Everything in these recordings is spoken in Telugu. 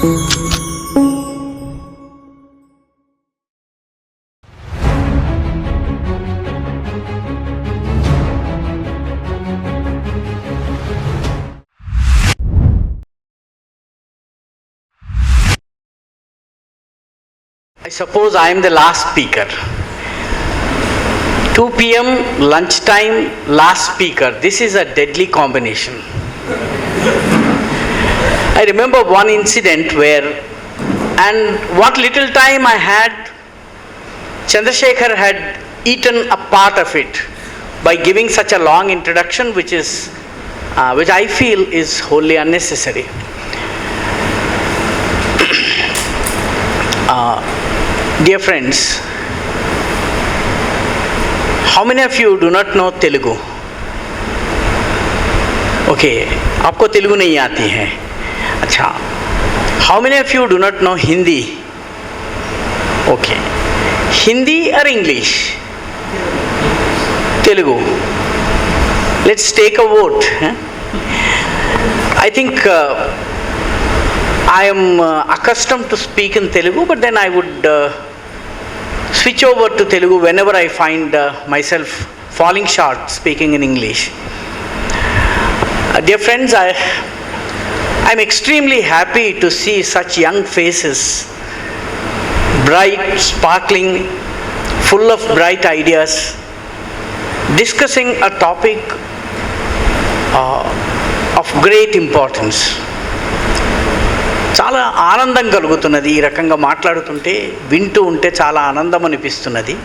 I suppose I am the last speaker. 2 p.m. lunchtime, last speaker. This is a deadly combination. I remember one incident where, and what little time I had, Chandrasekhar had eaten a part of it by giving such a long introduction, which I feel is wholly unnecessary. Dear friends, how many of you do not know Telugu? Okay, आपको तेलुगु नहीं आती है. अच्छा, how many of you do not know Hindi? Okay, Hindi or English? Telugu. Let's take a vote. I think I am accustomed to speak in Telugu, but then I would switch over to Telugu whenever I find myself falling short speaking in English. Dear friends, I'm extremely happy to see such young faces, bright, sparkling, full of bright ideas, discussing a topic of great importance. చాలా ఆనందం కలుగుతున్నది ఈ రకంగా మాట్లాడుతుంటే, వింటూ ఉంటే చాలా ఆనందం అనిపిస్తున్నది.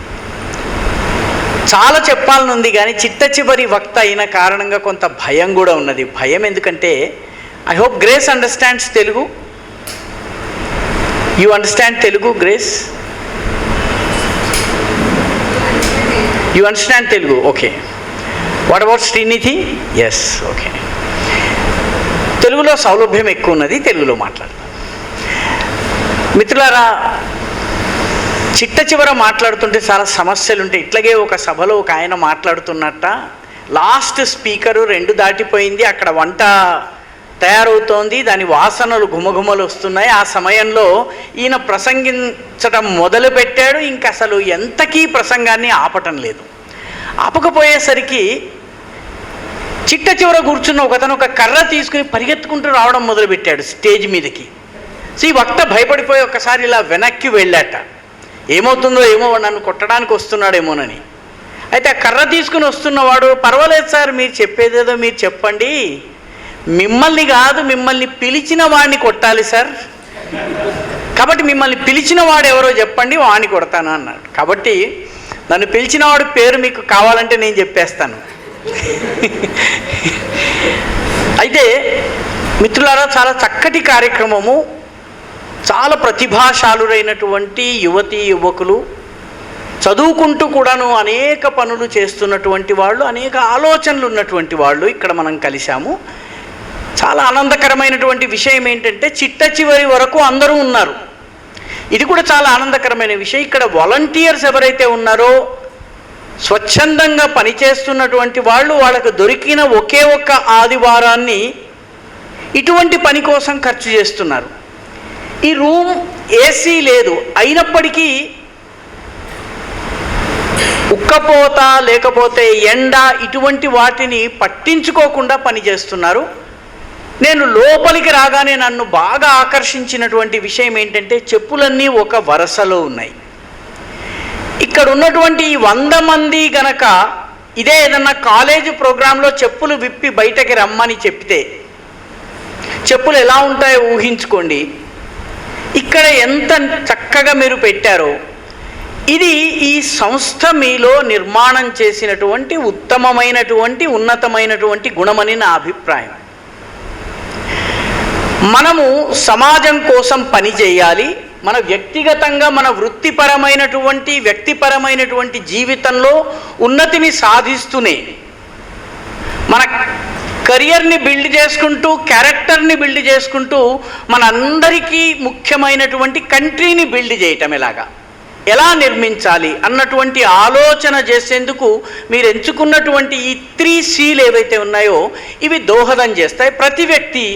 చాలా చెప్పాలనుంది కానీ చిట్ట చివరి వక్త అయిన కారణంగా కొంత భయం కూడా ఉన్నది. భయం ఎందుకంటే, I hope Grace understands Telugu. You understand Telugu, Grace? You understand Telugu? Okay. What about Srinidhi? Yes, okay. తెలుగులో సౌలభ్యం ఎక్కువ ఉన్నది, తెలుగులో మాట్లాడతాం. మిత్రులారా, చిట్ట చివర మాట్లాడుతుంటే చాలా సమస్యలు ఉంటాయి. ఇట్లాగే ఒక సభలో ఒక ఆయన మాట్లాడుతున్నట్ట, లాస్ట్ స్పీకరు 2 దాటిపోయింది, అక్కడ వంట తయారవుతోంది, దాని వాసనలు గుమగుమలు వస్తున్నాయి. ఆ సమయంలో ఈయన ప్రసంగించడం మొదలుపెట్టాడు. ఇంక అసలు ఎంతకీ ప్రసంగాన్ని ఆపటం లేదు. ఆపకపోయేసరికి చిట్ట చివర కూర్చున్న ఒకతను ఒక కర్ర తీసుకుని పరిగెత్తుకుంటూ రావడం మొదలుపెట్టాడు స్టేజ్ మీదకి. సో ఈ వక్త భయపడిపోయి ఒకసారి ఇలా వెనక్కి వెళ్ళాట. ఏమవుతుందో ఏమో, నన్ను కొట్టడానికి వస్తున్నాడేమోనని. అయితే ఆ కర్ర తీసుకుని వస్తున్నవాడు, పర్వాలేదు సార్, మీరు చెప్పేదేదో మీరు చెప్పండి, మిమ్మల్ని కాదు మిమ్మల్ని పిలిచిన వాడిని కొట్టాలి సార్, కాబట్టి మిమ్మల్ని పిలిచిన వాడు ఎవరో చెప్పండి, వాడిని కొడతాను అన్నాడు. కాబట్టి నన్ను పిలిచిన వాడి పేరు మీకు కావాలంటే నేను చెప్పేస్తాను. అయితే మిత్రులారా, చాలా చక్కటి కార్యక్రమము. చాలా ప్రతిభాశాలురైనటువంటి యువతీ యువకులు, చదువుకుంటూ కూడాను అనేక పనులు చేస్తున్నటువంటి వాళ్ళు, అనేక ఆలోచనలు ఉన్నటువంటి వాళ్ళు ఇక్కడ మనం కలిశాము. చాలా ఆనందకరమైనటువంటి విషయం ఏంటంటే, చిట్ట చివరి వరకు అందరూ ఉన్నారు. ఇది కూడా చాలా ఆనందకరమైన విషయం. ఇక్కడ వాలంటీర్స్ ఎవరైతే ఉన్నారో, స్వచ్ఛందంగా పనిచేస్తున్నటువంటి వాళ్ళు, వాళ్ళకు దొరికిన ఒకే ఒక్క ఆదివారాన్ని ఇటువంటి పని కోసం ఖర్చు చేస్తున్నారు. ఈ రూమ్ ఏసీ లేదు, అయినప్పటికీ ఉక్కపోత లేకపోతే ఎండ ఇటువంటి వాటిని పట్టించుకోకుండా పనిచేస్తున్నారు. నేను లోపలికి రాగానే నన్ను బాగా ఆకర్షించినటువంటి విషయం ఏంటంటే, చెప్పులన్నీ ఒక వరుసలో ఉన్నాయి. ఇక్కడ ఉన్నటువంటి 100 మంది గనక ఇదే ఏదన్నా కాలేజీ ప్రోగ్రాంలో చెప్పులు విప్పి బయటకి రమ్మని చెప్తే చెప్పులు ఎలా ఉంటాయో ఊహించుకోండి. ఇక్కడ ఎంత చక్కగా మీరు పెట్టారో. ఇది ఈ సంస్థ మీలో నిర్మాణం చేసినటువంటి ఉత్తమమైనటువంటి ఉన్నతమైనటువంటి గుణమని నా అభిప్రాయం. మనము సమాజం కోసం పని చేయాలి. మన వ్యక్తిగతంగా మన వృత్తిపరమైనటువంటి వ్యక్తిపరమైనటువంటి జీవితంలో ఉన్నతిని సాధిస్తూనే మన కెరియర్ని బిల్డ్ చేసుకుంటూ, క్యారెక్టర్ని బిల్డ్ చేసుకుంటూ, మనందరికీ ముఖ్యమైనటువంటి కంట్రీని బిల్డ్ చేయటం ఎలా నిర్మించాలి అన్నటువంటి ఆలోచన చేసేందుకు మీరు ఎంచుకున్నటువంటి ఈ 3 C's ఏవైతే ఉన్నాయో ఇవి దోహదం చేస్తాయి. ప్రతి వ్యక్తి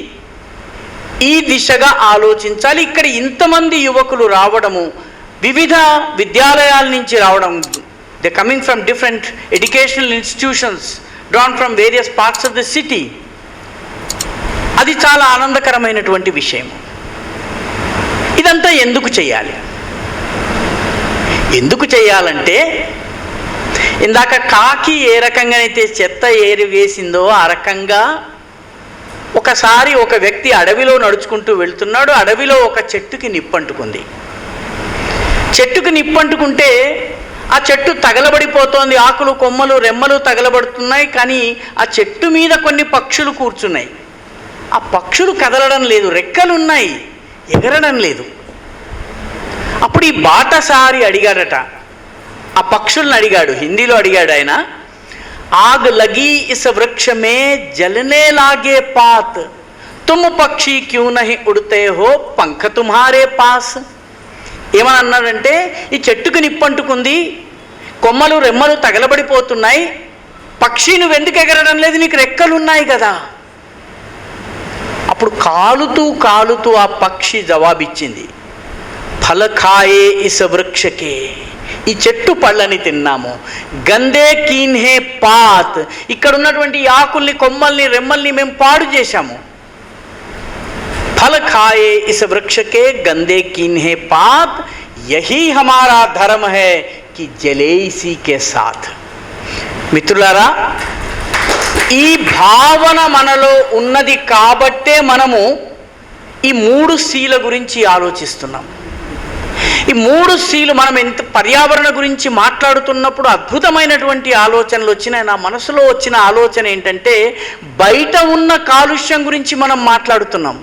ఈ దిశగా ఆలోచించాలి. ఇక్కడ ఇంతమంది యువకులు రావడము, వివిధ విద్యాలయాల నుంచి రావడం, they coming from different educational institutions drawn from various parts of the city, అది చాలా ఆనందకరమైనటువంటి విషయం. ఇదంతా ఎందుకు చేయాలి? ఎందుకు చేయాలంటే, ఇందాక కాకి ఏ రకంగానైతే చెత్త ఏరి వేసిందో ఆ రకంగా ఒకసారి ఒక వ్యక్తి అడవిలో నడుచుకుంటూ వెళ్తున్నాడు. అడవిలో ఒక చెట్టుకి నిప్పంటుకుంది. చెట్టుకి నిప్పంటుకుంటే ఆ చెట్టు తగలబడిపోతోంది. ఆకులు, కొమ్మలు, రెమ్మలు తగలబడుతున్నాయి. కానీ ఆ చెట్టు మీద కొన్ని పక్షులు కూర్చున్నాయి. ఆ పక్షులు కదలడం లేదు, రెక్కలున్నాయి, ఎగరడం లేదు. అప్పుడు ఈ బాటసారి అడిగాడట, ఆ పక్షుల్ని అడిగాడు, హిందీలో అడిగాడు ఆయన, ఆగ్ లగి ఇస్ వృక్ష మే జలనే లాగే పాత్, తుమ్ పక్షి క్యూ నహి ఉడితే హో పంఖ తుమ్హారే పాస్. ఏమని అన్నాడంటే, ఈ చెట్టుకు నిప్పంటుకుంది, కొమ్మలు రెమ్మలు తగలబడిపోతున్నాయి, పక్షి నువ్వెందుకు ఎగరడం లేదు, నీకు రెక్కలు ఉన్నాయి కదా. అప్పుడు కాలుతూ కాలుతూ ఆ పక్షి జవాబిచ్చింది, ఫల ఖాయే ఇస్ వృక్షకే, ఈ చెట్టు పళ్ళని తిన్నాము, గందే కీన్హే పాత్, ఇక్కడ ఉన్నటువంటి ఆకుల్ని, కొమ్మల్ని, రెమ్మల్ని మేము పాడు చేశాము. फल खाए इस वृक्ष के गंदे कीन्हे पात, यही हमारा धर्म है कि जले इसी के साथ. మిత్రులారా, ఈ భావన మనలో ఉన్నది కాబట్టే మనము ఈ 3 Cల గురించి ఆలోచిస్తున్నాం. ఈ 3 Cలు మనం ఎంత పర్యావరణ గురించి మాట్లాడుతున్నప్పుడు అద్భుతమైనటువంటి ఆలోచనలు వచ్చినాయి. నా మనసులో వచ్చిన ఆలోచన ఏంటంటే, బయట ఉన్న కాలుష్యం గురించి మనం మాట్లాడుతున్నాం,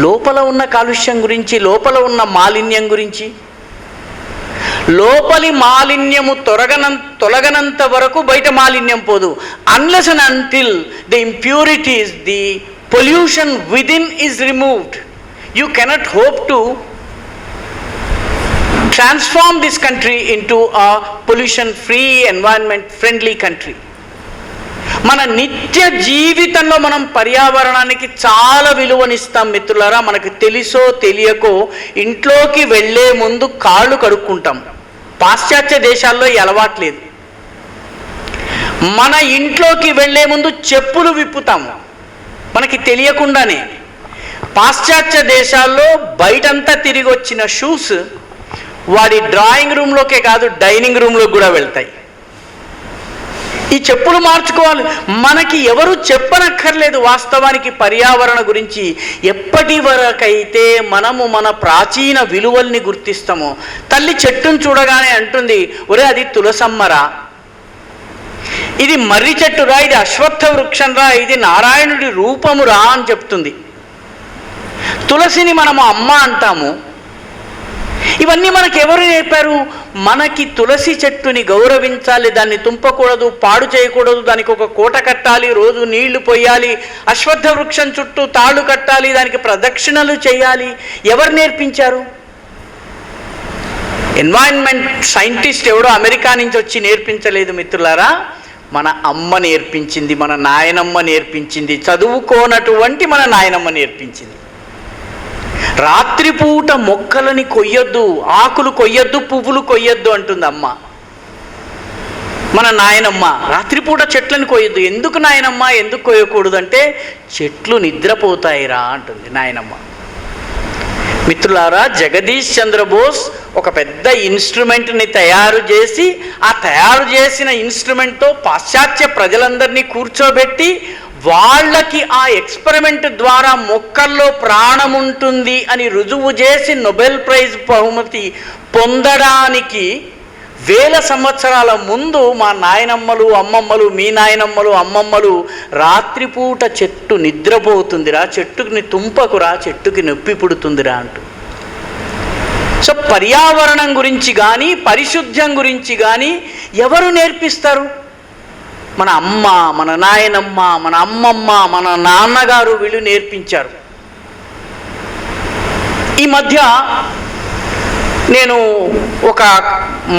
లోపల ఉన్న కాలుష్యం గురించి, లోపల ఉన్న మాలిన్యం గురించి. లోపలి మాలిన్యము తొలగనంత వరకు బయట మాలిన్యం పోదు. Unless and until the impurities, the pollution within is removed, you cannot hope to transform this country into a pollution free, environment friendly country. మన నిత్య జీవితంలో మనం పర్యావరణానికి చాలా విలువనిస్తాం మిత్రులారా. మనకు తెలుసో తెలియకో ఇంట్లోకి వెళ్ళే ముందు కాళ్ళు కడుక్కుంటాం. పాశ్చాత్య దేశాల్లో ఈ అలవాటు లేదు. మన ఇంట్లోకి వెళ్ళే ముందు చెప్పులు విప్పుతాము మనకి తెలియకుండానే. పాశ్చాత్య దేశాల్లో బయటంతా తిరిగి వచ్చిన షూస్ వాడి డ్రాయింగ్ రూమ్లోకే కాదు, డైనింగ్ రూమ్లోకి కూడా వెళ్తాయి. ఈ చెప్పులు మార్చుకోవాలి. మనకి ఎవరు చెప్పనక్కర్లేదు వాస్తవానికి పర్యావరణ గురించి. ఎప్పటి వరకైతే మనము మన ప్రాచీన విలువల్ని గుర్తిస్తామో, తల్లి చెట్టును చూడగానే అంటుంది, ఒరే అది తులసమ్మరా, ఇది మర్రి చెట్టురా, ఇది అశ్వత్థ వృక్షంరా, ఇది నారాయణుడి రూపమురా అని చెప్తుంది. తులసిని మనము అమ్మ అంటాము. ఇవన్నీ మనకు ఎవరు నేర్పారు? మనకి తులసి చెట్టుని గౌరవించాలి, దాన్ని తుంపకూడదు, పాడు చేయకూడదు, దానికి ఒక కోట కట్టాలి, రోజు నీళ్లు పోయాలి, అశ్వత్థ వృక్షం చుట్టూ తాళ్ళు కట్టాలి, దానికి ప్రదక్షిణలు చేయాలి. ఎవరు నేర్పించారు? ఎన్వైరన్మెంట్ సైంటిస్ట్ ఎవడో అమెరికా నుంచి వచ్చి నేర్పించలేదు మిత్రులారా, మన అమ్మ నేర్పించింది, మన నాయనమ్మ నేర్పించింది, చదువుకోనటువంటి మన నాయనమ్మ నేర్పించింది. రాత్రిపూట మొక్కలని కొయ్యొద్దు, ఆకులు కొయ్యొద్దు, పువ్వులు కొయ్యొద్దు అంటుంది అమ్మ. మన నాయనమ్మ రాత్రిపూట చెట్లను కొయ్యొద్దు. ఎందుకు నాయనమ్మ, ఎందుకు కొయ్యకూడదు అంటే, చెట్లు నిద్రపోతాయిరా అంటుంది నాయనమ్మ. మిత్రులారా, జగదీష్ చంద్రబోస్ ఒక పెద్ద ఇన్స్ట్రుమెంట్ని తయారు చేసి, ఆ తయారు చేసిన ఇన్స్ట్రుమెంట్తో పాశ్చాత్య ప్రజలందరినీ కూర్చోబెట్టి వాళ్ళకి ఆ ఎక్స్పెరిమెంట్ ద్వారా మొక్కల్లో ప్రాణం ఉంటుంది అని రుజువు చేసి నోబెల్ ప్రైజ్ బహుమతి పొందడానికి 1000 సంవత్సరాల ముందు మా నాయనమ్మలు, అమ్మమ్మలు, మీ నాయనమ్మలు, అమ్మమ్మలు రాత్రిపూట చెట్టు నిద్రపోతుందిరా, చెట్టుని తుంపకురా, చెట్టుకి నొప్పి పుడుతుందిరా అంటూ. సో పర్యావరణం గురించి కానీ, పరిశుద్ధ్యం గురించి కానీ ఎవరు నేర్పిస్తారు? మన అమ్మ, మన నాయనమ్మ, మన అమ్మమ్మ, మన నాన్నగారు, వీళ్ళు నేర్పించారు. ఈ మధ్య నేను ఒక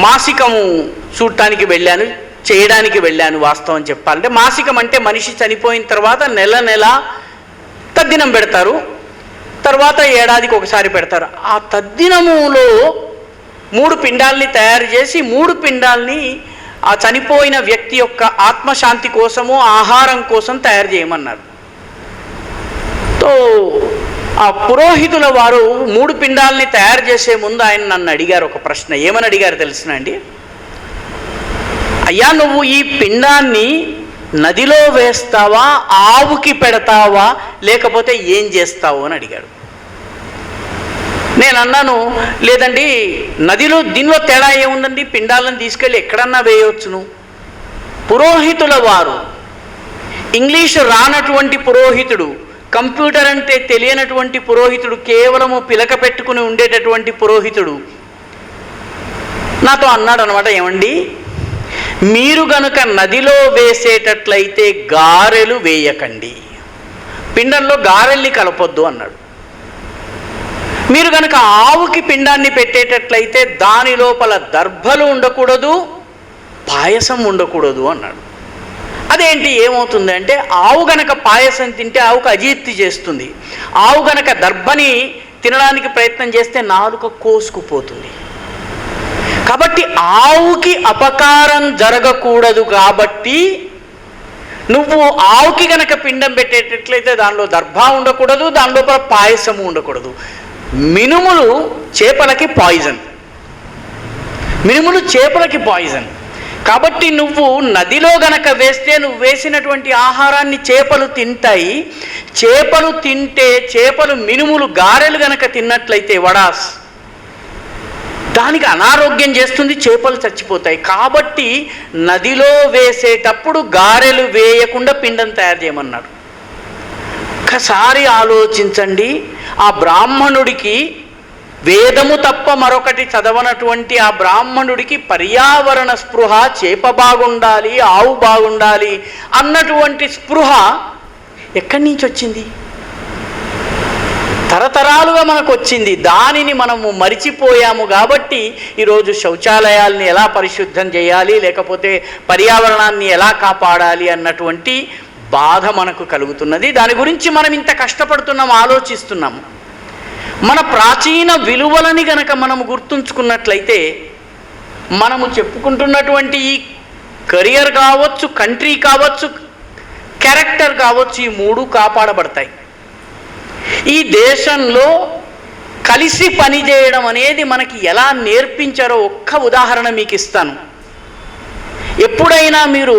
మాసికము చూడటానికి వెళ్ళాను, చేయడానికి వెళ్ళాను. వాస్తవం చెప్పాలంటే మాసికం అంటే మనిషి చనిపోయిన తర్వాత నెల నెల తద్దినం పెడతారు, తర్వాత ఏడాదికి ఒకసారి పెడతారు. ఆ తద్దినములో 3 పిండాల్ని తయారు చేసి 3 పిండాల్ని ఆ చనిపోయిన వ్యక్తి యొక్క ఆత్మశాంతి కోసము, ఆహారం కోసం తయారు చేయమన్నారు. తో ఆ పురోహితుల వారు 3 పిండాల్ని తయారు చేసే ముందు ఆయన నన్ను అడిగారు ఒక ప్రశ్న. ఏమని అడిగారు తెలుసునండి? అయ్యా, నువ్వు ఈ పిండాన్ని నదిలో వేస్తావా, ఆవుకి పెడతావా, లేకపోతే ఏం చేస్తావు అని అడిగాడు. నేను అన్నాను, లేదండి నదిలో, దీనిలో తేడా ఏముందండి, పిండాలను తీసుకెళ్ళి ఎక్కడన్నా వేయవచ్చును. పురోహితుల వారు, ఇంగ్లీషు రానటువంటి పురోహితుడు, కంప్యూటర్ అంటే తెలియనటువంటి పురోహితుడు, కేవలము పిలక పెట్టుకుని ఉండేటటువంటి పురోహితుడు నాతో అన్నాడు అనమాట, ఏమండి మీరు గనుక నదిలో వేసేటట్లయితే గారెలు వేయకండి, పిండంలో గారెల్ని కలపొద్దు అన్నాడు. మీరు కనుక ఆవుకి పిండాన్ని పెట్టేటట్లయితే దాని లోపల దర్భలు ఉండకూడదు, పాయసం ఉండకూడదు అన్నాడు. అదేంటి, ఏమవుతుంది అంటే, ఆవు గనక పాయసం తింటే ఆవుకు అజీర్తి చేస్తుంది, ఆవు గనక దర్భని తినడానికి ప్రయత్నం చేస్తే నాలుక కోసుకుపోతుంది. కాబట్టి ఆవుకి అపకారం జరగకూడదు. కాబట్టి నువ్వు ఆవుకి గనక పిండం పెట్టేటట్లయితే దానిలో దర్భ ఉండకూడదు, దాని లోపల పాయసము ఉండకూడదు. మినుములు చేపలకి పాయిజన్, మినుములు చేపలకి పాయిజన్. కాబట్టి నువ్వు నదిలో గనక వేస్తే నువ్వు వేసినటువంటి ఆహారాన్ని చేపలు తింటాయి. చేపలు తింటే, చేపలు మినుములు గారెలు గనక తిన్నట్లయితే వడాస్, దానికి అనారోగ్యం చేస్తుంది, చేపలు చచ్చిపోతాయి. కాబట్టి నదిలో వేసేటప్పుడు గారెలు వేయకుండా పిండం తయారు చేయమన్నాడు. ఒక్కసారి ఆలోచించండి, ఆ బ్రాహ్మణుడికి వేదము తప్ప మరొకటి చదవనటువంటి ఆ బ్రాహ్మణుడికి పర్యావరణ స్పృహ, చేప బాగుండాలి, ఆవు బాగుండాలి అన్నటువంటి స్పృహ ఎక్కడి నుంచి వచ్చింది? తరతరాలుగా మనకు వచ్చింది. దానిని మనము మరిచిపోయాము. కాబట్టి ఈరోజు శౌచాలయాల్ని ఎలా పరిశుద్ధం చేయాలి, లేకపోతే పర్యావరణాన్ని ఎలా కాపాడాలి అన్నటువంటి బాధ మనకు కలుగుతున్నది. దాని గురించి మనం ఇంత కష్టపడుతున్నాం, ఆలోచిస్తున్నాము. మన ప్రాచీన విలువలని గనక మనము గుర్తుంచుకున్నట్లయితే, మనము చెప్పుకుంటున్నటువంటి ఈ కెరియర్ కావచ్చు, కంట్రీ కావచ్చు, క్యారెక్టర్ కావచ్చు, ఈ 3 కాపాడబడతాయి. ఈ దేశంలో కలిసి పనిచేయడం అనేది మనకి ఎలా నేర్పించారో ఒక్క ఉదాహరణ మీకు ఇస్తాను. ఎప్పుడైనా మీరు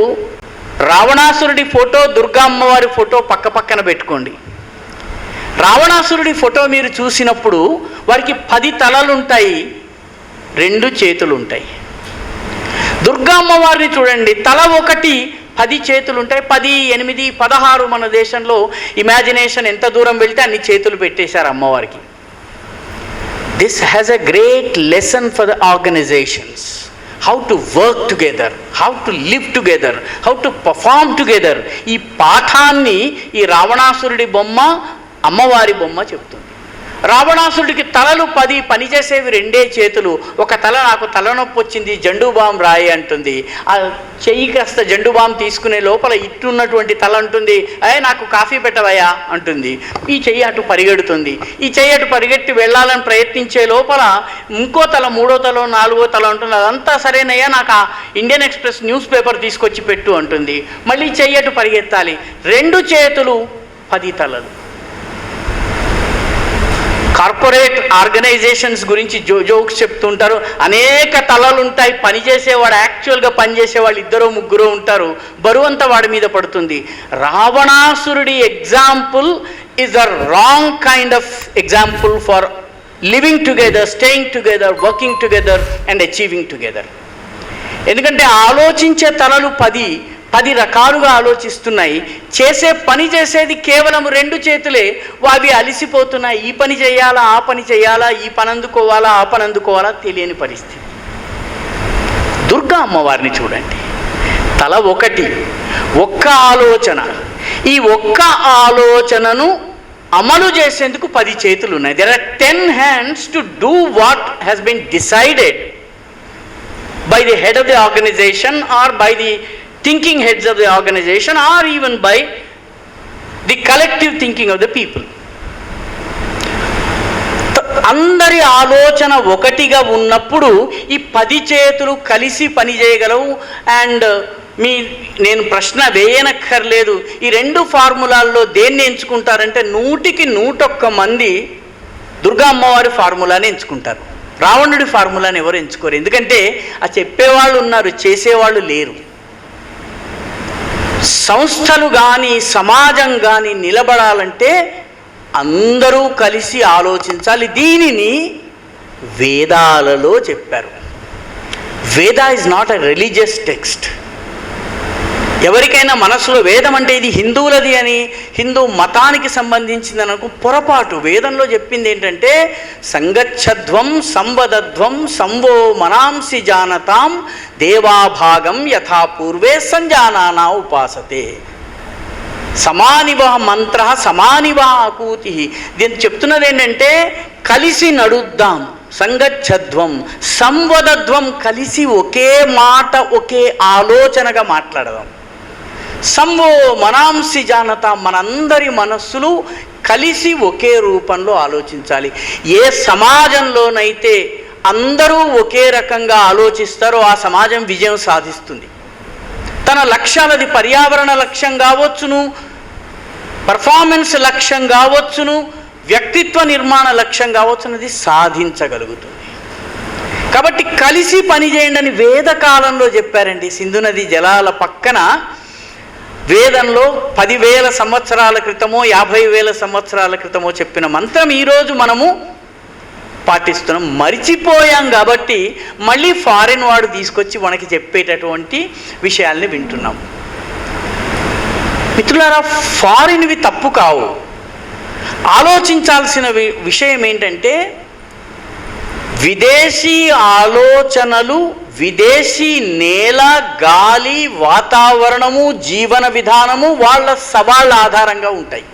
రావణాసురుడి ఫోటో, దుర్గా అమ్మవారి ఫోటో పక్క పక్కన పెట్టుకోండి. రావణాసురుడి ఫోటో మీరు చూసినప్పుడు వారికి 10 తలలు ఉంటాయి, 2 చేతులు ఉంటాయి. దుర్గా అమ్మవారిని చూడండి, తల ఒకటి, 10 చేతులు ఉంటాయి. 10, 8, 16 మన దేశంలో ఇమాజినేషన్ ఎంత దూరం వెళ్తే అన్ని చేతులు పెట్టేశారు అమ్మవారికి. This has a great lesson for the organisations. How to work together, how to live together, how to perform together. ఈ పాఠాన్ని ఈ రావణాసురుడి బొమ్మ, అమ్మవారి బొమ్మ చెప్తుంది. రావణాసురుడికి తలలు 10, పనిచేసేవి 2 చేతులు. ఒక తల, నాకు తలనొప్పి వచ్చింది, జండు బామ్ రాయి అంటుంది. ఆ చెయ్యి కాస్త జండు బామ్ తీసుకునే లోపల ఇట్టున్నటువంటి తల అంటుంది, నాకు కాఫీ పెట్టవయ్యా అంటుంది. ఈ చెయ్యి అటు పరిగెడుతుంది. ఈ చెయ్యి అటు పరిగెట్టి వెళ్ళాలని ప్రయత్నించే లోపల ఇంకో తల, 3వ తల, 4వ తల ఉంటుంది. అదంతా సరేనయ్యా, నాకు ఆ ఇండియన్ ఎక్స్ప్రెస్ న్యూస్ పేపర్ తీసుకొచ్చి పెట్టు అంటుంది. మళ్ళీ చెయ్యి అటు పరిగెత్తాలి. 2 చేతులు, 10 తలలు. కార్పొరేట్ ఆర్గనైజేషన్స్ గురించి జోక్స్ చెప్తుంటారు. అనేక తలలు ఉంటాయి, పనిచేసేవాడు, యాక్చువల్గా పనిచేసేవాళ్ళు 2, 3 ఉంటారు. బరువంతా వాడి మీద పడుతుంది. రావణాసురుడి example is a wrong kind of example for living together, staying together, working together and achieving together. ఎందుకంటే ఆలోచించే తలలు 10 రకాలుగా ఆలోచిస్తున్నాయి. పని చేసేది కేవలం 2 చేతులే. అవి అలిసిపోతున్నాయి. ఈ పని చేయాలా, ఆ పని చేయాలా, ఈ పని అందుకోవాలా, ఆ పని అందుకోవాలా తెలియని పరిస్థితి. దుర్గా అమ్మవారిని చూడండి, తల ఒకటి, ఒక్క ఆలోచన. ఈ ఒక్క ఆలోచనను అమలు చేసేందుకు 10 చేతులు ఉన్నాయి. There are 10 hands to do what has been decided by the head of the organisation, or by the thinking heads of the organization, or even by the collective thinking of the people. అందరి ఆలోచన ఒకటిగా ఉన్నప్పుడు ఈ 10 చేతులు కలిసి పని చేయగలవు. అండ్ నేను ప్రశ్న వేయనక్కర్లేదు, ఈ 2 ఫార్ములాల్లో దేన్ని ఎంచుకుంటారంటే 100కి 101 మంది దుర్గా అమ్మవారి ఫార్ములాని ఎంచుకుంటారు. రావణుడి ఫార్ములాని ఎవరు ఎంచుకోరు. ఎందుకంటే ఆ చెప్పేవాళ్ళు ఉన్నారు, చేసేవాళ్ళు లేరు. సంస్థలు కానీ సమాజం కానీ నిలబడాలంటే అందరూ కలిసి ఆలోచించాలి. దీనిని వేదాలలో చెప్పారు. వేద is not a religious text. ఎవరికైనా మనసులో వేదం అంటే ఇది హిందువులది అని, హిందూ మతానికి సంబంధించింది అనకు పొరపాటు. వేదంలో చెప్పింది ఏంటంటే సంగచ్చధ్వం సంవదధ్వం సంవో మనాంసి జానతాం దేవాభాగం యథాపూర్వే సంజానానా ఉపాసతే. సమానివ మంత్ర సమానివ ఆకూతి. దీన్ని చెప్తున్నది ఏంటంటే కలిసి నడుద్దాం, సంగచ్చధ్వం సంవదధ్వం, కలిసి ఒకే మాట ఒకే ఆలోచనగా మాట్లాడదాం. సంవో మనాంసి జానత, మనందరి మనస్సులు కలిసి ఒకే రూపంలో ఆలోచించాలి. ఏ సమాజంలోనైతే అందరూ ఒకే రకంగా ఆలోచిస్తారో ఆ సమాజం విజయం సాధిస్తుంది. తన లక్ష్యాలది పర్యావరణ లక్ష్యం కావచ్చును, పర్ఫార్మెన్స్ లక్ష్యం కావచ్చును, వ్యక్తిత్వ నిర్మాణ లక్ష్యం కావచ్చునది సాధించగలుగుతుంది. కాబట్టి కలిసి పనిచేయండి అని వేదకాలంలో చెప్పారండి. సింధు నది జలాల పక్కన వేదంలో 10,000 సంవత్సరాల క్రితమో 50,000 సంవత్సరాల క్రితమో చెప్పిన మంత్రం ఈరోజు మనము పాటిస్తున్నాం. మరిచిపోయాం కాబట్టి మళ్ళీ ఫారిన్ వాడు తీసుకొచ్చి మనకి చెప్పేటటువంటి విషయాల్ని వింటున్నాం. మిత్రులారా, ఫారిన్వి తప్పు కావు. ఆలోచించాల్సిన విషయం ఏంటంటే విదేశీ ఆలోచనలు, విదేశీ నేల, గాలి, వాతావరణము, జీవన విధానము వాళ్ళ సవాళ్ళ ఆధారంగా ఉంటాయి.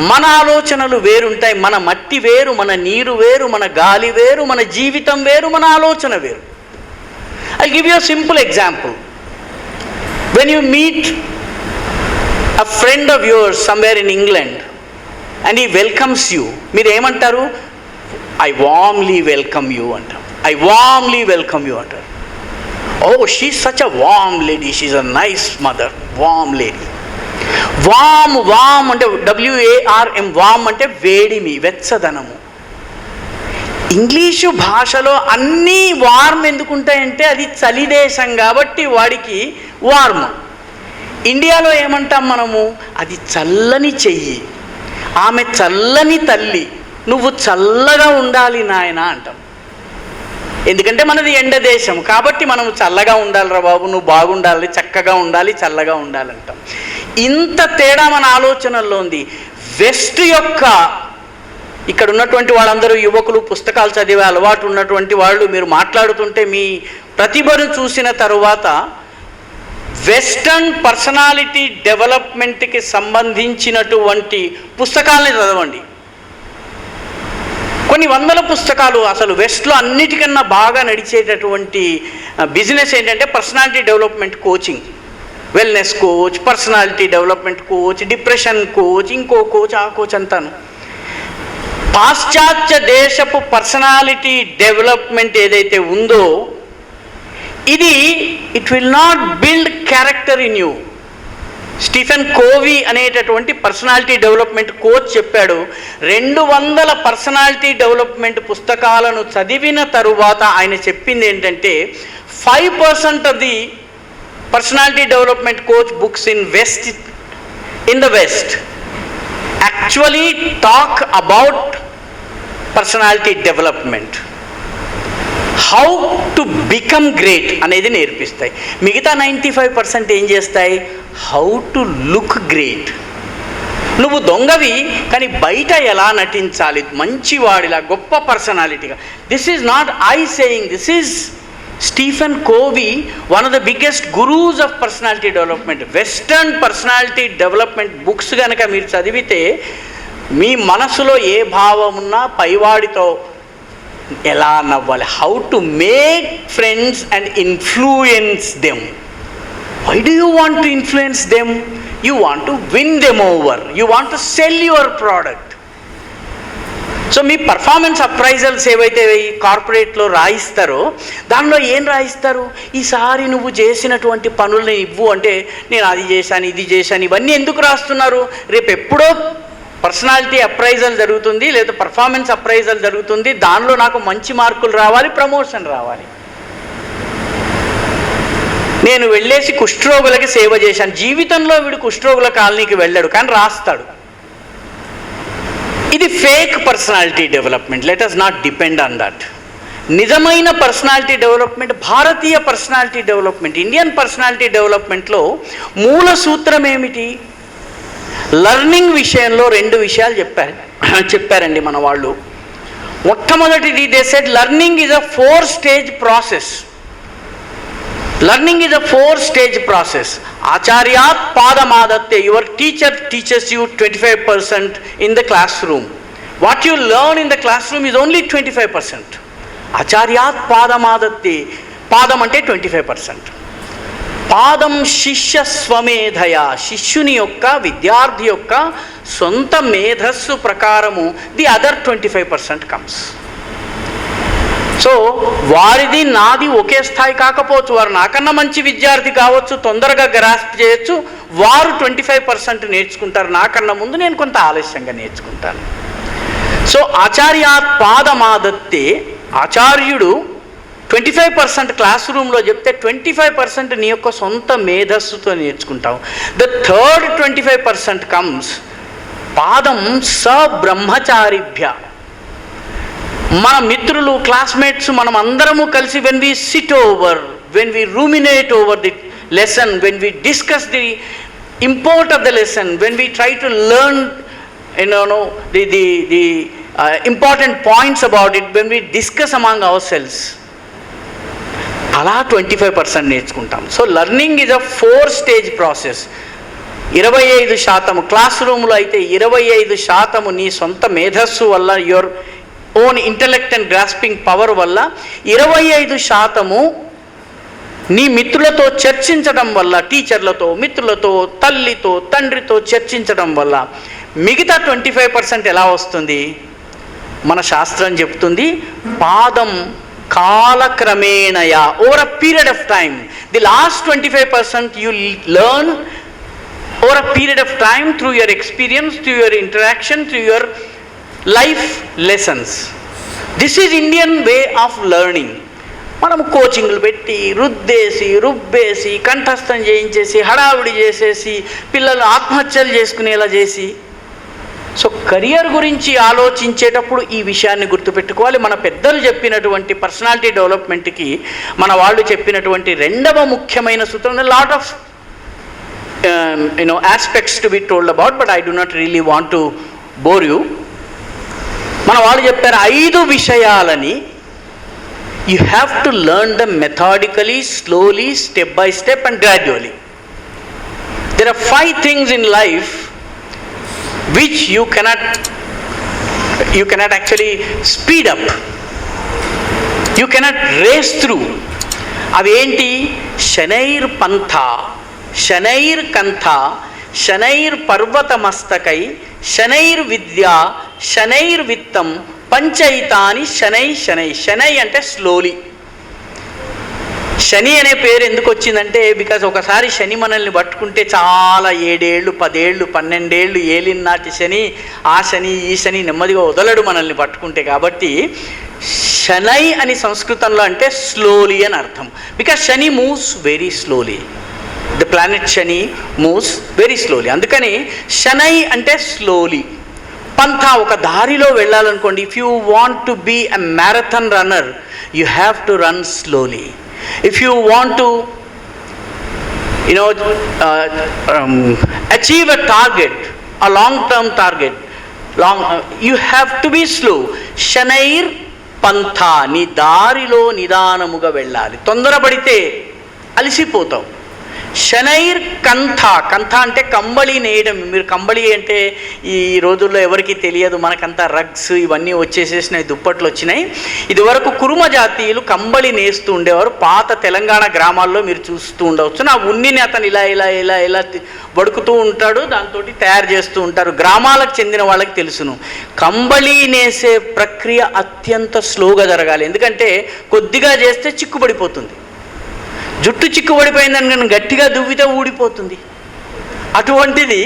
మన ఆలోచనలు వేరుంటాయి. మన మట్టి వేరు, మన నీరు వేరు, మన గాలి వేరు, మన జీవితం వేరు, మన ఆలోచన వేరు. I give you a simple example. When you meet a friend of yours somewhere in England and he welcomes you, మీరు ఏమంటారు? ఐ వార్మ్లీ వెల్కమ్ యూ అంటారు. ఐ వార్మ్లీ వెల్కమ్ యూ అంటారు. ఓ she such a warm lady, she a nice mother, warm lady. వామ్ అంటే WARM, వామ్ అంటే వేడిమి, వెచ్చదనము. ఇంగ్లీషు భాషలో అన్నీ వార్మ్ ఎందుకుంటాయంటే అది చలి దేశం కాబట్టి వాడికి వార్మ్. ఇండియాలో ఏమంటాం మనము? అది చల్లని చెయ్యి, ఆమె చల్లని తల్లి, నువ్వు చల్లగా ఉండాలి నాయన అంటాం. ఎందుకంటే మనది ఎండ దేశం కాబట్టి మనం చల్లగా ఉండాలిరా బాబు, నువ్వు బాగుండాలి, చక్కగా ఉండాలి, చల్లగా ఉండాలంటాం. ఇంత తేడా మన ఆలోచనల్లో ఉంది. వెస్ట్ యొక్క ఇక్కడ ఉన్నటువంటి వాళ్ళందరూ యువకులు, పుస్తకాలు చదివే అలవాటు ఉన్నటువంటి వాళ్ళు, మీరు మాట్లాడుతుంటే మీ ప్రతిభను చూసిన తరువాత వెస్టర్న్ పర్సనాలిటీ డెవలప్మెంట్కి సంబంధించినటువంటి పుస్తకాలని చదవండి. కొన్ని వందల పుస్తకాలు. అసలు వెస్ట్లో అన్నిటికన్నా బాగా నడిచేటటువంటి బిజినెస్ ఏంటంటే personality development coaching. Wellness coach, personality development coach, depression coach, ఇంకో కోచ్, ఆ కోచ్ అంతాను. పాశ్చాత్య దేశపు పర్సనాలిటీ డెవలప్మెంట్ ఏదైతే ఉందో ఇది it will not build character in you. Stephen Covey అనేటటువంటి పర్సనాలిటీ డెవలప్మెంట్ కోచ్ చెప్పాడు, 200 పర్సనాలిటీ డెవలప్మెంట్ పుస్తకాలను చదివిన తరువాత ఆయన చెప్పింది ఏంటంటే 5% of the personality development coach books in the West actually talk about personality development, how to become great అనేది నేర్పిస్తాయి. మిగతా 95% ఏం చేస్తాయి? How to look great. నువ్వు దొంగవి కానీ బయట ఎలా నటించాలి మంచివాడిలా, గొప్ప పర్సనాలిటీగా. This is not I saying, this is Stephen Covey, one of the biggest gurus of personality development. Western personality development books కనుక మీరు చదివితే మీ మనసులో ఏ భావం ఉన్నా పైవాడితో ఎలా నవ్వాలి, how to make friends and influence them. Why do you want to influence them? You want to win them over, you want to sell your product. So మీ పర్ఫార్మెన్స్ అప్రైజల్స్ ఏవైతే కార్పొరేట్లో రాయిస్తారో దానిలో ఏం రాయిస్తారు? ఈసారి నువ్వు చేసినటువంటి పనుల్ని ఇవ్వు అంటే, నేను అది చేశాను, ఇది చేశాను, ఇవన్నీ ఎందుకు రాస్తున్నారు? రేపు ఎప్పుడో పర్సనాలిటీ అప్రైజల్ జరుగుతుంది, లేదా పర్ఫార్మెన్స్ అప్రైజల్ జరుగుతుంది, దానిలో నాకు మంచి మార్కులు రావాలి, ప్రమోషన్ రావాలి. నేను వెళ్ళేసి కుష్ఠరోగులకి సేవ చేశాను, జీవితంలో వీడు కుష్ఠరోగుల కాలనీకి వెళ్ళాడు, కానీ రాస్తాడు. ఇది fake personality development. Let us not depend on that. నిజమైన పర్సనాలిటీ డెవలప్మెంట్, భారతీయ పర్సనాలిటీ డెవలప్మెంట్, ఇండియన్ పర్సనాలిటీ డెవలప్మెంట్లో మూల సూత్రం ఏమిటి? లర్నింగ్ విషయంలో 2 విషయాలు చెప్పారండి మన వాళ్ళు. మొట్టమొదటిది, they said learning is a 4-stage process. Learning is a 4-stage process. Acharyat padamadatya. Your teacher teaches you 25% in the classroom. What you learn in the classroom is only 25%. Acharyat padamadatya. Padam ante 25%. పాదం శిష్య స్వమేధయ. శిష్యుని యొక్క, విద్యార్థి యొక్క సొంత మేధస్సు ప్రకారము ది అదర్ 25% కమ్స్. సో వారిది నాది ఒకే స్థాయి కాకపోవచ్చు, వారు నాకన్నా మంచి విద్యార్థి కావచ్చు, తొందరగా గ్రాస్ప్ చేయొచ్చు, వారు 25% నేర్చుకుంటారు నాకన్నా ముందు, నేను కొంత ఆలస్యంగా నేర్చుకుంటాను. సో ఆచార్యాత్ పాదమాదత్తే, ఆచార్యుడు 25% క్లాస్ రూమ్లో చెప్తే 25% నీ యొక్క సొంత మేధస్సుతో నేర్చుకుంటావు. ద థర్డ్ 25% కమ్స్ పాదం స బ్రహ్మచారిభ్య. మన మిత్రులు, క్లాస్మేట్స్, మనం అందరము కలిసి when we sit over, when we ruminate over the lesson, when we discuss the import of the lesson, when we try to learn the important points about it, when we discuss among ourselves, అలా 25% నేర్చుకుంటాం. So learning is a 4-stage process. 25% class రూమ్లో అయితే 25% నీ సొంత మేధస్సు వల్ల, your own intellect and grasping power వల్ల, 25% నీ మిత్రులతో చర్చించడం వల్ల, టీచర్లతో, మిత్రులతో, తల్లితో, తండ్రితో చర్చించడం వల్ల, మిగతా 25% ఎలా వస్తుంది? మన శాస్త్రం చెప్తుంది, పాదం కాలక్రమేణయ, over a period of time. The last 25% you learn over a period of time, through your experience, through your interaction, through your life lessons. This is Indian way of learning. మనం కోచింగ్లు పెట్టి, రుబ్బేసి, కంఠస్థం చేయించేసి, హడావిడి చేసేసి, పిల్లలు ఆత్మహత్యలు చేసుకునేలా చేసి. సో కెరియర్ గురించి ఆలోచించేటప్పుడు ఈ విషయాన్ని గుర్తుపెట్టుకోవాలి. మన పెద్దలు చెప్పినటువంటి పర్సనాలిటీ డెవలప్మెంట్కి మన వాళ్ళు చెప్పినటువంటి 2వ ముఖ్యమైన సూత్రం, lot of aspects to be told about, but I do not really want to bore you. మన వాళ్ళు చెప్పారు 5 విషయాలని, you have to learn them methodically, slowly, step by step and gradually. There are 5 things in life which you cannot actually speed up, you cannot race through. అవేంటి? శనైర్ పంథ, శనైర్ కంథ, శనైర్ పర్వతమస్తకై, శనైర్ విద్య, శనైర్ విత్తం, పంచైతాని శనై శనై. శనై అంటే స్లోలీ. శని అనే పేరు ఎందుకు వచ్చిందంటే, బికాజ్ ఒకసారి శని మనల్ని పట్టుకుంటే చాలా 7 ఏళ్ళు, 10 ఏళ్ళు, 12 ఏళ్ళు ఏలినాటి శని, ఆ శని ఈ శని నెమ్మదిగా వదలడు మనల్ని పట్టుకుంటే. కాబట్టి శనై అని సంస్కృతంలో అంటే స్లోలీ అని అర్థం. Because Shani moves very slowly, the planet Shani moves very slowly. అందుకని శనై అంటే స్లోలీ. పంథ, ఒక దారిలో వెళ్ళాలనుకోండి, if you want to be a marathon runner, you have to run slowly. If you want to achieve a target, a long-term target, you have to be slow. Shanair pantha, నీ దారిలో నిదానముగా వెళ్ళాలి. తొందరపడితే అలసిపోతావు. శనైర్ కంథ. కంథ అంటే కంబళి నేయడం. మీరు కంబళి అంటే ఈ రోజుల్లో ఎవరికి తెలియదు, మనకంతా రగ్స్ ఇవన్నీ వచ్చేసేసినాయి, దుప్పట్లు వచ్చినాయి. ఇదివరకు కురుమ జాతీయులు కంబళి నేస్తూ ఉండేవారు. పాత తెలంగాణ గ్రామాల్లో మీరు చూస్తూ ఉండవచ్చు. నా ఉన్నిని అతను ఇలా ఇలా ఇలా ఇలా వడుకుతూ ఉంటాడు, దాంతో తయారు చేస్తూ ఉంటారు. గ్రామాలకు చెందిన వాళ్ళకి తెలుసును. కంబళి నేసే ప్రక్రియ అత్యంత స్లోగా జరగాలి, ఎందుకంటే కొద్దిగా చేస్తే చిక్కుపడిపోతుంది. జుట్టు చిక్కుబడిపోయిందని కానీ గట్టిగా దువ్వితే ఊడిపోతుంది. అటువంటిది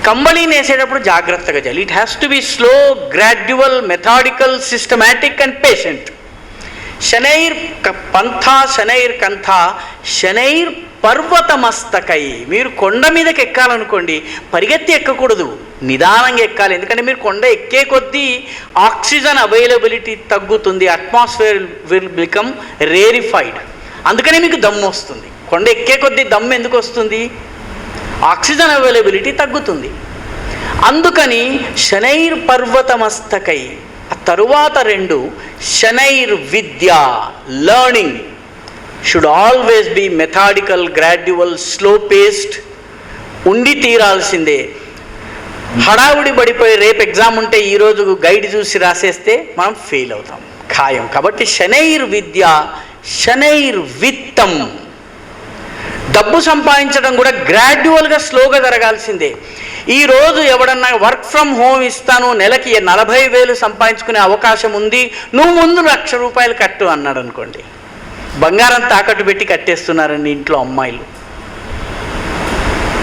కంబళి నేసేటప్పుడు జాగ్రత్తగా చేయాలి. It has to be slow, gradual, methodical, systematic and patient. శనైర్ పంథ, శనైర్ కంథ, శనైర్ పర్వతమస్తకై. మీరు కొండ మీదకి ఎక్కాలనుకోండి, పరిగెత్తి ఎక్కకూడదు, నిదానంగా ఎక్కాలి. ఎందుకంటే మీరు కొండ ఎక్కే కొద్దీ ఆక్సిజన్ అవైలబిలిటీ తగ్గుతుంది, అట్మాస్ఫియర్ విల్ బికమ్ రేరిఫైడ్. అందుకనే మీకు దమ్ము వస్తుంది. కొండ ఎక్కే కొద్దీ దమ్ము ఎందుకు వస్తుంది? ఆక్సిజన్ అవైలబిలిటీ తగ్గుతుంది. అందుకని శనైర్ పర్వతమస్తకై. ఆ తరువాత రెండు శనైర్ విద్య, learning should always be methodical, gradual, slow paced. ఉండి తీరాల్సిందే. హడావుడి పడిపోయి రేపు ఎగ్జామ్ ఉంటే ఈరోజు గైడ్ చూసి రాసేస్తే మనం ఫెయిల్ అవుతాం ఖాయం. కాబట్టి శనైర్ విద్య, శనైర్ విత్తం. డబ్బు సంపాదించడం కూడా గ్రాడ్యువల్గా, స్లోగా జరగాల్సిందే. ఈరోజు ఎవడన్నా వర్క్ ఫ్రమ్ హోమ్ ఇస్తాను, నెలకి 40,000 సంపాదించుకునే అవకాశం ఉంది, నువ్వు ముందు 1,00,000 రూపాయలు కట్టు అన్నాడు అనుకోండి, బంగారం తాకట్టు పెట్టి కట్టేస్తున్నారండి ఇంట్లో అమ్మాయిలు.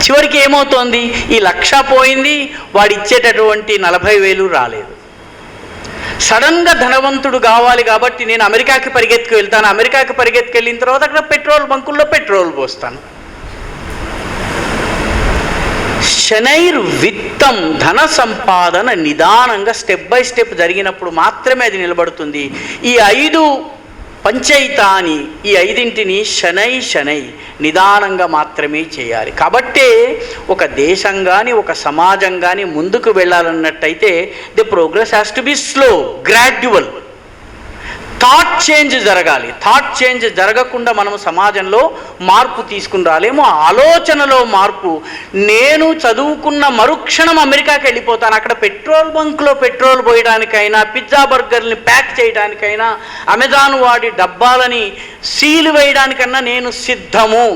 చివరికి ఏమవుతోంది? ఈ 1,00,000 పోయింది, వాడు ఇచ్చేటటువంటి 40,000 రాలేదు. సడన్గా ధనవంతుడు కావాలి కాబట్టి నేను అమెరికాకి పరిగెత్తుకు వెళ్తాను, అమెరికాకి పరిగెత్తుకు వెళ్ళిన తర్వాత అక్కడ పెట్రోల్ బంకుల్లో పెట్రోల్ పోస్తాను. శనైర్ విత్తం, ధన సంపాదన నిదానంగా స్టెప్ బై స్టెప్ జరిగినప్పుడు మాత్రమే అది నిలబడుతుంది. ఈ 5 పంచైతాని, ఈ 5ంటిని శనై శనై నిదానంగా మాత్రమే చేయాలి. కాబట్టే ఒక దేశం కానీ ఒక సమాజం కానీ ముందుకు వెళ్ళాలన్నట్టయితే the progress has to be slow, gradual. Thought change జరగాలి. థాట్ చేంజ్ జరగకుండా మనం సమాజంలో మార్పు తీసుకుని రాలేము. ఆలోచనలో మార్పు. నేను చదువుకున్న మరుక్షణం అమెరికాకి వెళ్ళిపోతాను, అక్కడ పెట్రోల్ బంక్లో పెట్రోల్ పోయడానికైనా, పిజ్జా బర్గర్ని ప్యాక్ చేయడానికైనా, అమెజాన్ వాడి డబ్బాలని సీలు వేయడానికన్నా నేను సిద్ధము.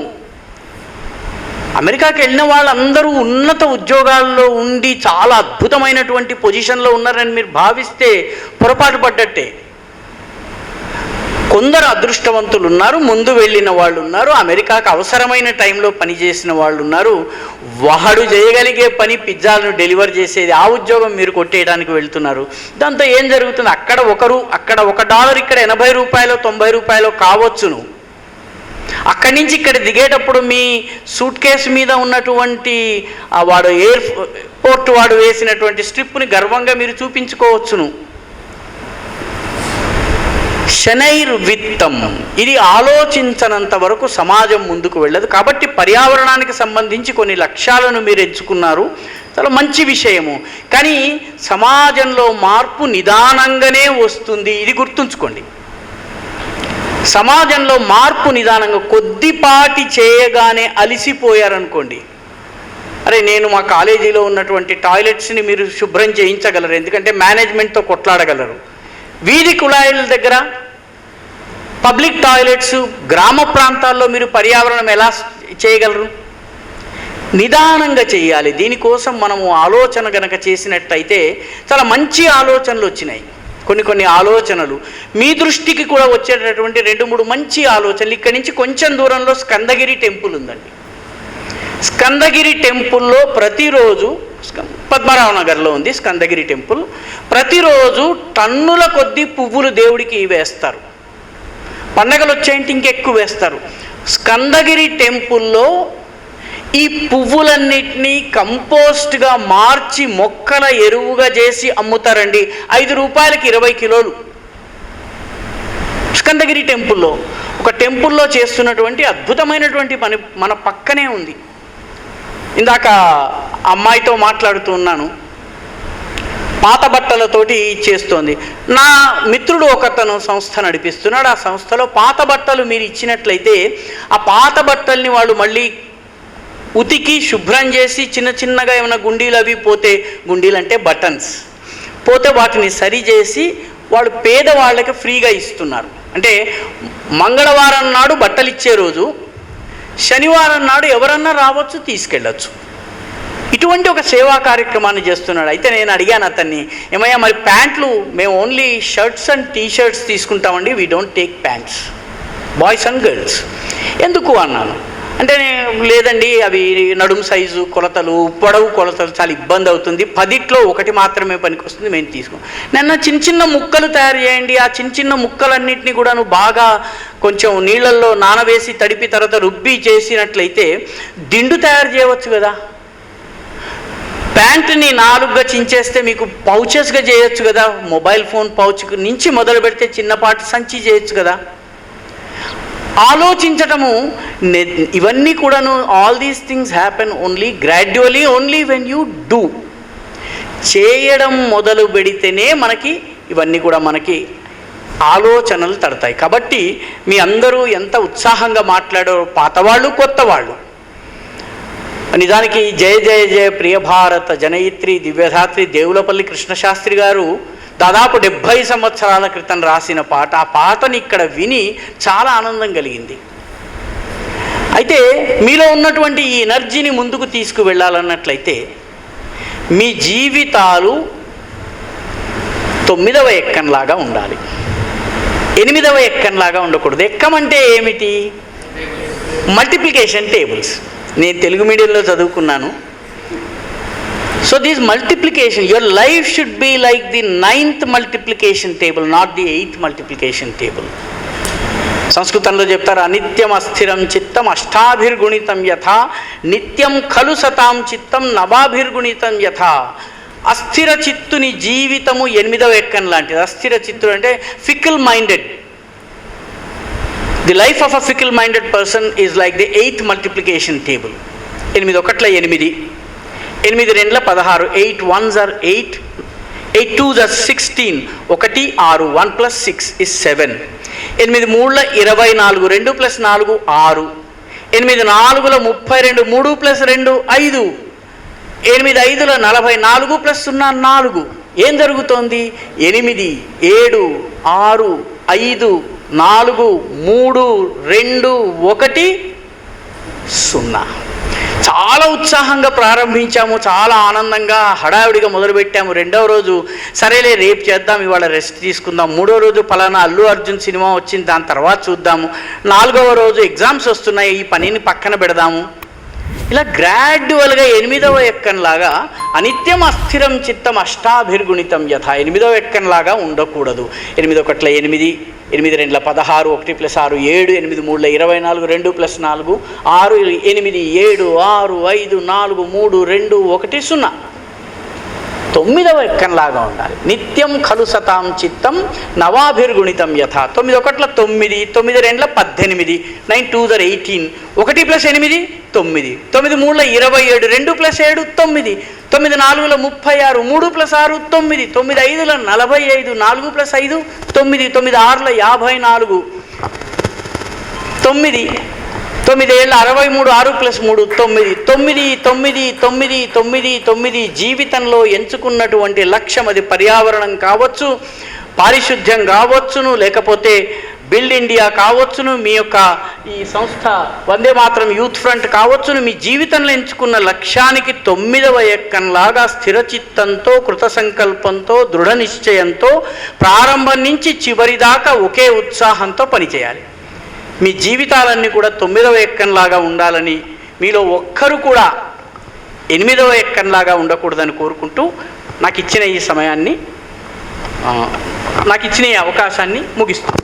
అమెరికాకి వెళ్ళిన వాళ్ళందరూ ఉన్నత ఉద్యోగాల్లో ఉండి చాలా అద్భుతమైనటువంటి పొజిషన్లో ఉన్నారని మీరు భావిస్తే పొరపాటు పడ్డట్టే. కొందరు అదృష్టవంతులు ఉన్నారు, ముందు వెళ్ళిన వాళ్ళు ఉన్నారు, అమెరికాకు అవసరమైన టైంలో పనిచేసిన వాళ్ళు ఉన్నారు. వాడు చేయగలిగే పని పిజ్జాలను డెలివర్ చేసేది, ఆ ఉద్యోగం మీరు కొట్టేయడానికి వెళ్తున్నారు. దాంతో ఏం జరుగుతుంది? అక్కడ అక్కడ $1, ఇక్కడ 80 రూపాయలు 90 రూపాయలు కావచ్చును. అక్కడి నుంచి ఇక్కడ దిగేటప్పుడు మీ సూట్ కేసు మీద ఉన్నటువంటి వాడు ఎయిర్పోర్ట్ వాడు వేసినటువంటి స్ట్రిప్ని గర్వంగా మీరు చూపించుకోవచ్చును. శనైర్ విత్తం. ఇది ఆలోచించనంత వరకు సమాజం ముందుకు వెళ్ళదు. కాబట్టి పర్యావరణానికి సంబంధించి కొన్ని లక్ష్యాలను మీరు ఎంచుకున్నారు, చాలా మంచి విషయము. కానీ సమాజంలో మార్పు నిదానంగానే వస్తుంది, ఇది గుర్తుంచుకోండి. సమాజంలో మార్పు నిదానంగా, కొద్దిపాటి చేయగానే అలిసిపోయారనుకోండి, అరే నేను మా కాలేజీలో ఉన్నటువంటి టాయిలెట్స్ని మీరు శుభ్రం చేయించగలరు, ఎందుకంటే మేనేజ్మెంట్తో కొట్లాడగలరు. వీధి కుళాయిల దగ్గర పబ్లిక్ టాయిలెట్స్ గ్రామ ప్రాంతాల్లో మీరు పర్యావరణం ఎలా చేయగలరు? నిదానంగా చేయాలి. దీనికోసం మనము ఆలోచన గనక చేసినట్టయితే చాలా మంచి ఆలోచనలు వచ్చినాయి. కొన్ని ఆలోచనలు మీ దృష్టికి కూడా వచ్చేటటువంటి 2-3 మంచి ఆలోచనలు. ఇక్కడి నుంచి కొంచెం దూరంలో స్కందగిరి టెంపుల్ ఉందండి. స్కందగిరి టెంపుల్లో ప్రతిరోజు, పద్మనాభ నగర్లో ఉంది స్కందగిరి టెంపుల్, ప్రతిరోజు టన్నుల కొద్దీ పువ్వులు దేవుడికి వేస్తారు. పండగలు వచ్చేంటి ఇంకెక్కువ వేస్తారు. స్కందగిరి టెంపుల్లో ఈ పువ్వులన్నిటినీ కంపోస్ట్గా మార్చి మొక్కల ఎరువుగా చేసి అమ్ముతారండి. 5 రూపాయలకి 20 కిలోలు. స్కందగిరి టెంపుల్లో, ఒక టెంపుల్లో చేస్తున్నటువంటి అద్భుతమైనటువంటి పని మన పక్కనే ఉంది. ఇందాక అమ్మాయితో మాట్లాడుతూ ఉన్నాను. పాత బట్టలతోటి చేస్తోంది. నా మిత్రుడు ఒకతను సంస్థ నడిపిస్తున్నాడు. ఆ సంస్థలో పాత బట్టలు మీరు ఇచ్చినట్లయితే ఆ పాత బట్టల్ని వాళ్ళు మళ్ళీ ఉతికి శుభ్రం చేసి చిన్న చిన్నగా ఏమైనా గుండీలు అవి పోతే, గుండీలు అంటే బటన్స్ పోతే వాటిని సరిచేసి వాళ్ళు పేదవాళ్ళకి ఫ్రీగా ఇస్తున్నారు. అంటే మంగళవారం నాడు బట్టలు ఇచ్చే రోజు, శనివారం నాడు ఎవరన్నా రావచ్చు, తీసుకెళ్ళచ్చు. ఇటువంటి ఒక సేవా కార్యక్రమాన్ని చేస్తున్నాడు. అయితే నేను అడిగాను అతన్ని, ఏమయ్యా మరి ప్యాంట్లు మేము ఓన్లీ షర్ట్స్ అండ్ టీషర్ట్స్ తీసుకుంటామండి, we don't take pants, boys and girls. ఎందుకు అన్నాను. అంటే లేదండి అవి నడుము సైజు కొలతలు, పొడవు కొలతలు చాలా ఇబ్బంది అవుతుంది, 10లో 1 మాత్రమే పనికి వస్తుంది, మేము తీసుకోం. నన్ను చిన్న చిన్న ముక్కలు తయారు చేయండి, ఆ చిన్న చిన్న ముక్కలన్నింటినీ కూడా బాగా కొంచెం నీళ్ళల్లో నానవేసి తడిపి తర్వాత రుబ్బి చేసినట్లయితే దిండు తయారు చేయవచ్చు కదా. ప్యాంటుని 4గా చించేస్తే మీకు పౌచెస్గా చేయొచ్చు కదా. మొబైల్ ఫోన్ పౌచ్ నుంచి మొదలు పెడితే చిన్నపాటి సంచి చేయొచ్చు కదా. ఆలోచించటము ఇవన్నీ కూడాను, all these things happen only gradually, only when you do. చేయడం మొదలు పెడితేనే మనకి ఇవన్నీ కూడా మనకి ఆలోచనలు తడతాయి. కాబట్టి మీ అందరూ ఎంత ఉత్సాహంగా మాట్లాడారో, పాతవాళ్ళు కొత్త వాళ్ళు. నిజానికి జయ జయ జయ ప్రియ భారత జనయిత్రి దివ్యధాత్రి దేవులపల్లి కృష్ణశాస్త్రి గారు దాదాపు 70 సంవత్సరాల క్రితం రాసిన పాట. ఆ పాటని ఇక్కడ విని చాలా ఆనందం కలిగింది. అయితే మీలో ఉన్నటువంటి ఈ ఎనర్జీని ముందుకు తీసుకువెళ్ళాలన్నట్లయితే మీ జీవితాలు 9వ ఎక్కంలాగా ఉండాలి, 8వ ఎక్కంలాగా ఉండకూడదు. ఎక్కమంటే ఏమిటి? Multiplication tables. నేను తెలుగు మీడియంలో చదువుకున్నాను. So this multiplication, your life should be like the 9th multiplication table, not the 8th multiplication table. సంస్కృతంలో చెప్తారు, అనిత్యం అస్థిరం చిత్తం అష్టాభిర్గుణితం యథా నిత్యం ఖలు సతాం చిత్తం నవాభిర్గుణితం యథా. అస్థిర చిత్తుని జీవితము 8వ ఎక్కం లాంటిది. అస్థిర చిత్తుడు అంటే fickle minded. The life of a fickle-minded person is like the 8th multiplication table. 8 1 8, 8 2 16, 8 1s are 8, 8 2s are 16, 1 6, 1 plus 6 is 7. 8 3 24, 2 plus 4 6, 8 4 32, 3 plus 2 5, 8 5 44 plus 0 4. ఏం జరుగుతోంది? 8 7 6 5 4 3 2 1 0. చాలా ఉత్సాహంగా ప్రారంభించాము, చాలా ఆనందంగా హడావిడిగా మొదలుపెట్టాము. 2వ రోజు సరేలే రేపు చేద్దాం, ఇవాళ రెస్ట్ తీసుకుందాం. 3వ రోజు పలానా అల్లు అర్జున్ సినిమా వచ్చింది, దాని తర్వాత చూద్దాము. 4వ రోజు ఎగ్జామ్స్ వస్తున్నాయి, ఈ పనిని పక్కన పెడదాము. ఇలా గ్రాడ్యువల్గా 8వ ఎక్కంలాగా అనిత్యం అస్థిరం చిత్తం అష్టాభిర్గుణితం యథా. 8వ ఎక్కంలాగా ఉండకూడదు. 8 1 8, 8 2 16, 1 + 6 7, 8 3 24, 2 + 4 6, 8 7 6 5 4 3 2 1 0. 9వ ఎక్కంలాగా ఉండాలి. నిత్యం ఖలు సతాం చిత్తం నవాభిర్గుణితం యథా. 9 1 9, 9 2 18, 9 2s are 18, 1 + 8 9, 9 3 27, 2 + 7 9, 9 4 36, 3 + 6 9, 9 5 45, 4 + 5 9, 9 6 54 9, 9 7 63, 6 + 3 9, 9 9 9 9 9. జీవితంలో ఎంచుకున్నటువంటి లక్ష్యం, అది పర్యావరణం కావచ్చు, పారిశుద్ధ్యం కావచ్చును, లేకపోతే బిల్డ్ ఇండియా కావచ్చును, మీ యొక్క ఈ సంస్థ వందే మాత్రం యూత్ ఫ్రంట్ కావచ్చును, మీ జీవితంలో ఎంచుకున్న లక్ష్యానికి 9వ ఎక్కంలాగా స్థిరచిత్తంతో, కృత సంకల్పంతో, దృఢ నిశ్చయంతో ప్రారంభం నుంచి చివరి దాకా ఒకే ఉత్సాహంతో పనిచేయాలి. మీ జీవితాలన్నీ కూడా 9వ ఎక్కంలాగా ఉండాలని, మీలో ఒక్కరు కూడా 8వ ఎక్కంలాగా ఉండకూడదని కోరుకుంటూ నాకు ఇచ్చిన ఈ సమయాన్ని, నాకు ఇచ్చిన ఈ అవకాశాన్ని ముగిస్తాను.